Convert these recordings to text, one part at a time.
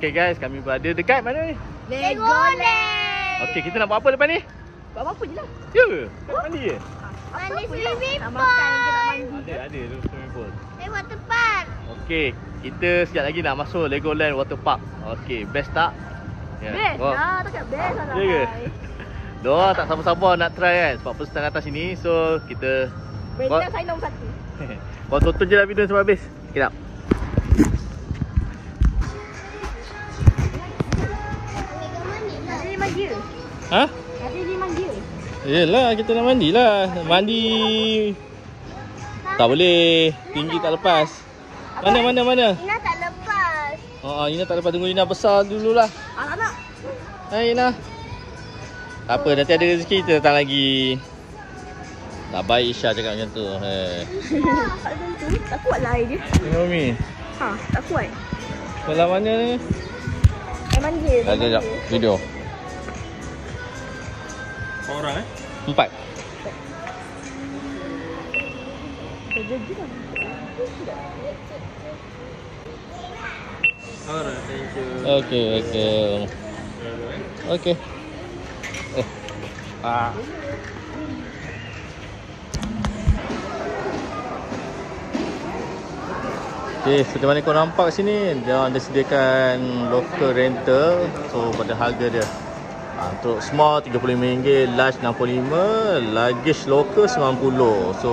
Okay guys, kami berada dekat mana ni? Legoland. Okay, kita nak buat apa depan ni? Buat apa je lah. Ya ke? Nak mandi je? Mandi swimming Nak pool. makan ke nak mandi. Ada tu swimming pool. Water park. Okay, kita sekejap lagi nak masuk Legoland Water Park. Okay, best tak? Ya. Best Oh. lah, takkan best lah. Ya ke? Doa tak sabar-sabar nak try kan. Sebab first time atas sini. So, kita Benda saya nombor 1. kau tonton je lah video sampai habis. Sekejap. Ada manja. Ha? Ada manja. Yelah, kita nak mandi lah. Mandi tak boleh. Tinggi tak lepas. Mana? Ina tak lepas. Ina tak lepas. Tunggu Ina besar dululah. Anak-anak. Hai Ina. Tak apa, nanti ada rezeki kita datang lagi. Tak baik Isha cakap macam tu. Tak tentu. Tak kuat lah air dia. Tengok Umi. Ha, tak kuat. Sebelah mana ni? Manja. Sekejap. Video. Berapa orang 4. Terjadi lah. Alright, thank you. Okay. Okay, seperti mana kau nampak sini, dia ada sediakan local rental. So pada harga dia untuk small RM35, large RM65, luggage local RM90. So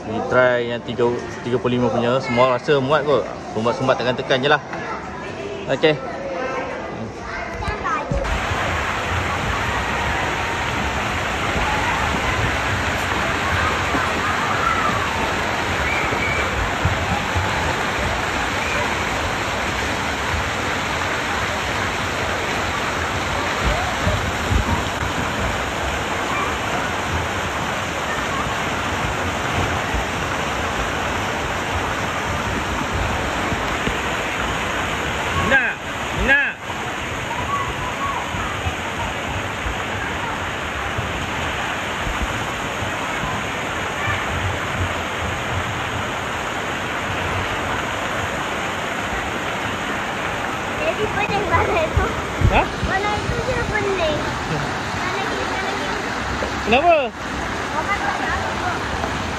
we try yang 35 punya. Semua rasa muat kot. Sumbat-sumbat tekan-tekan je lah. Okay. Nina. Jadi pening mana itu? Ha? Mana itu je pening. Mana lagi. Kenapa? Makan tak nak.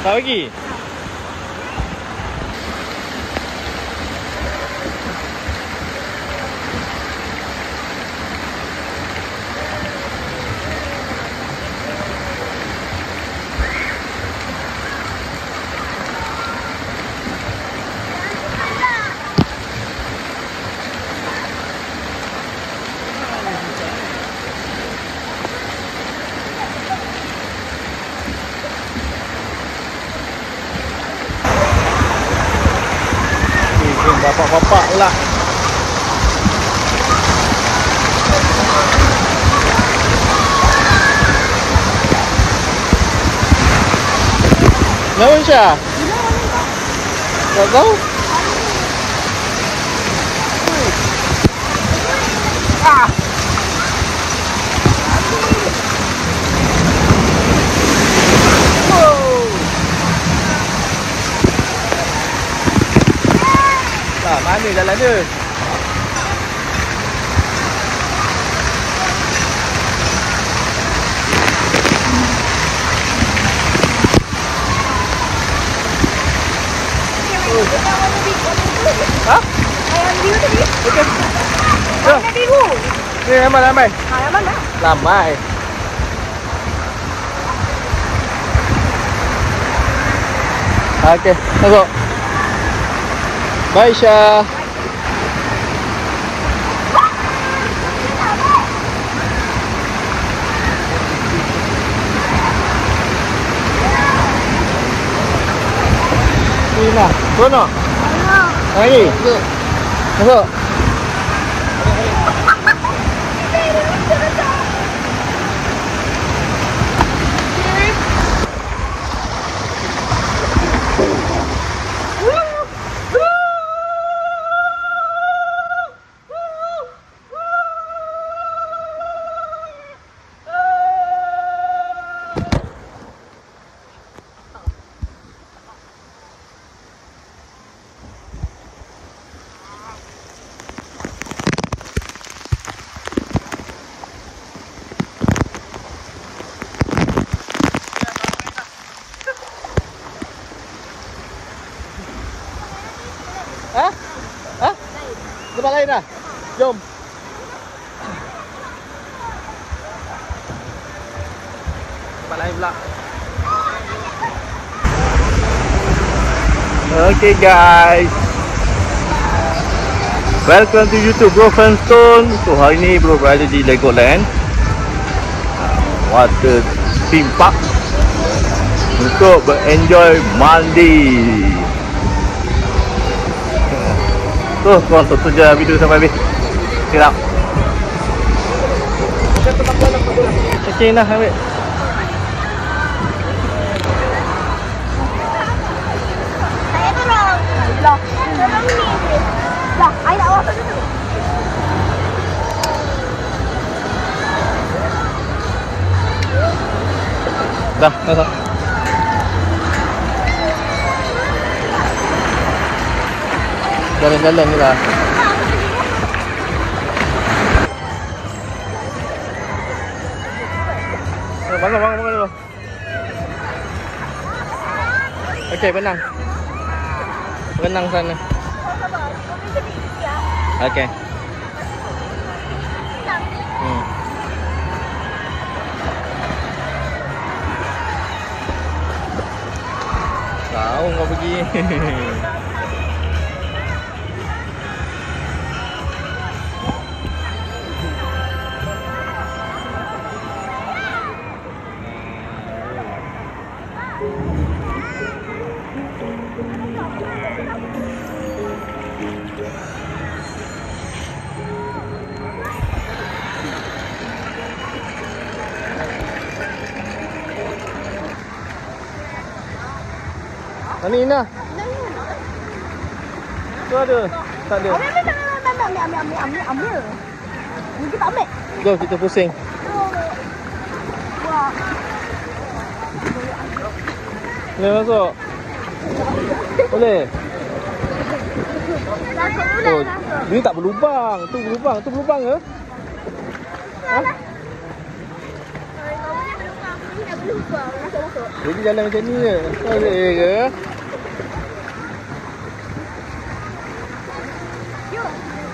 Tak bagi? Bapak-bapak pula. Kenapa Syah? Tak tahu? Mana jalan dia? Ha? Ayam biru tadi. Okey. Ayam biru. Ni ramai. Ayam mana? Ramai. Okey, masuk. Bye Syah. Ina, seronok? Lagi? Masuk. dah. Jom. Tempat lain pula. Okay guys, welcome to YouTube Bro Funstone. So hari ni bro berada di Legoland Water Theme Park untuk berenjoy mandi. So korang tonton je video sampai habis. Silap. Okay nah ambil. Saya tolong. Lah, tolong ni. Lah, I nak water dulu. Dah, dah. Jalan-jalan je lah. Bangun dulu. Okey, benang. Benang sana. Okey. Tahu kau pergi. Mana Ina? Tu ada. Tak ada. Ambil. Ni kita ambil. Jom kita pusing. Wah. Boleh masuk? Boleh? Oh, ni tak berlubang. Tu berlubang. Tu berlubang ke? Ha? Jadi jalan macam ni je. Boleh ke?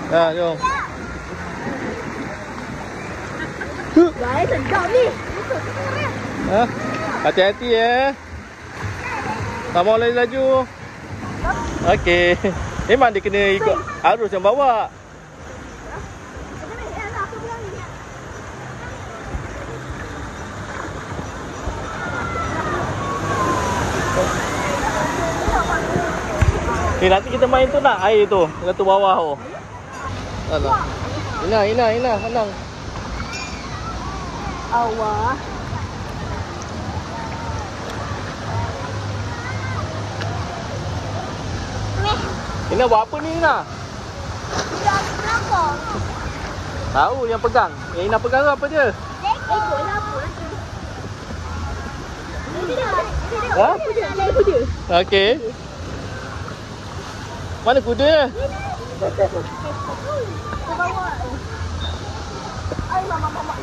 Ha, jom. Guys, sedap ni. Ha? Hati-hati tak mau laju. Okey. Memang dia kena ikut arus yang bawa. Nanti kita main tu nak air tu, dekat tu bawah tu. Alah. Ina, senang. Allah. Ina buat apa ni Ina? Dah belakang. Tahu yang pegang. Yang Ina pegang tu apa je? Ekor lah apa? Ha? Kuda. Okey. Mana kuda dia?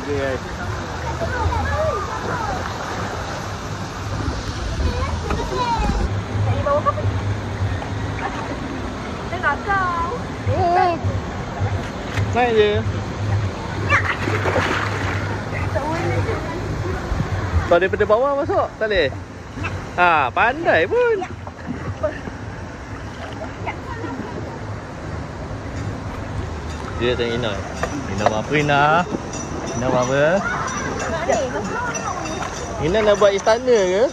Okey guys. Tengah kau. Naik je. Kau daripada bawah masuk? Tak boleh? Ha, pandai pun. Dia tengok Ina. Ina buat apa Ina? Ina buat apa? Ina nak buat istana ke?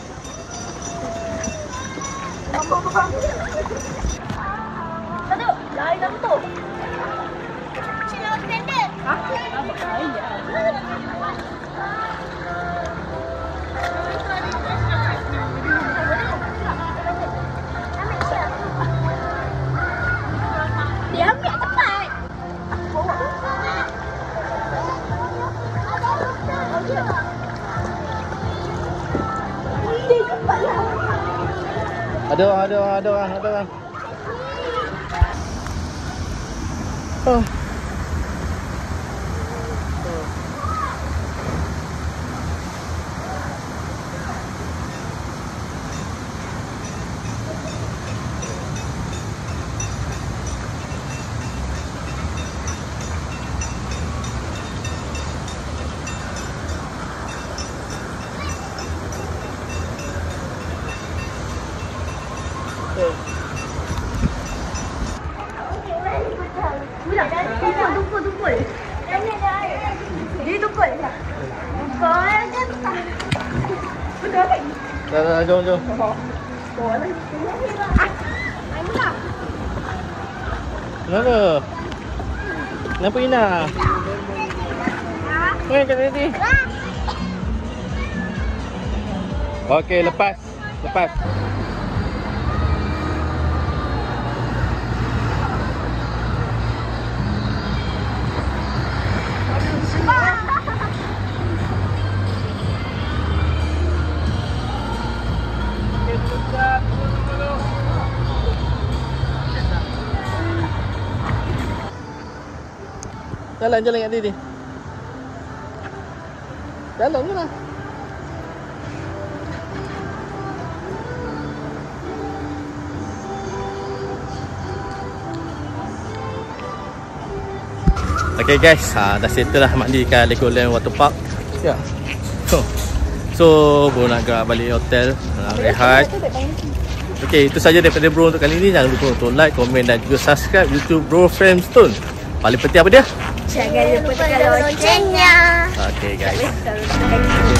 Satu, lain apa tu? Cina tender. Dia ambil tepat. Ada orang. Oh. Jom, jom. Kenapa? Kenapa Ina? Main kat tadi. Okey, lepas. Lepas. Jalan kat sini. Jalan je lah. Okay guys, dah settle lah mandi kat Legoland Waterpark. Ya. So bro nak gerak balik hotel, rehat. Okay, itu saja daripada bro untuk kali ini. Jangan lupa untuk like, komen dan juga subscribe YouTube Bro Framestone. Paling penting apa dia? Jangan lupa tekan loncengnya. Okay guys.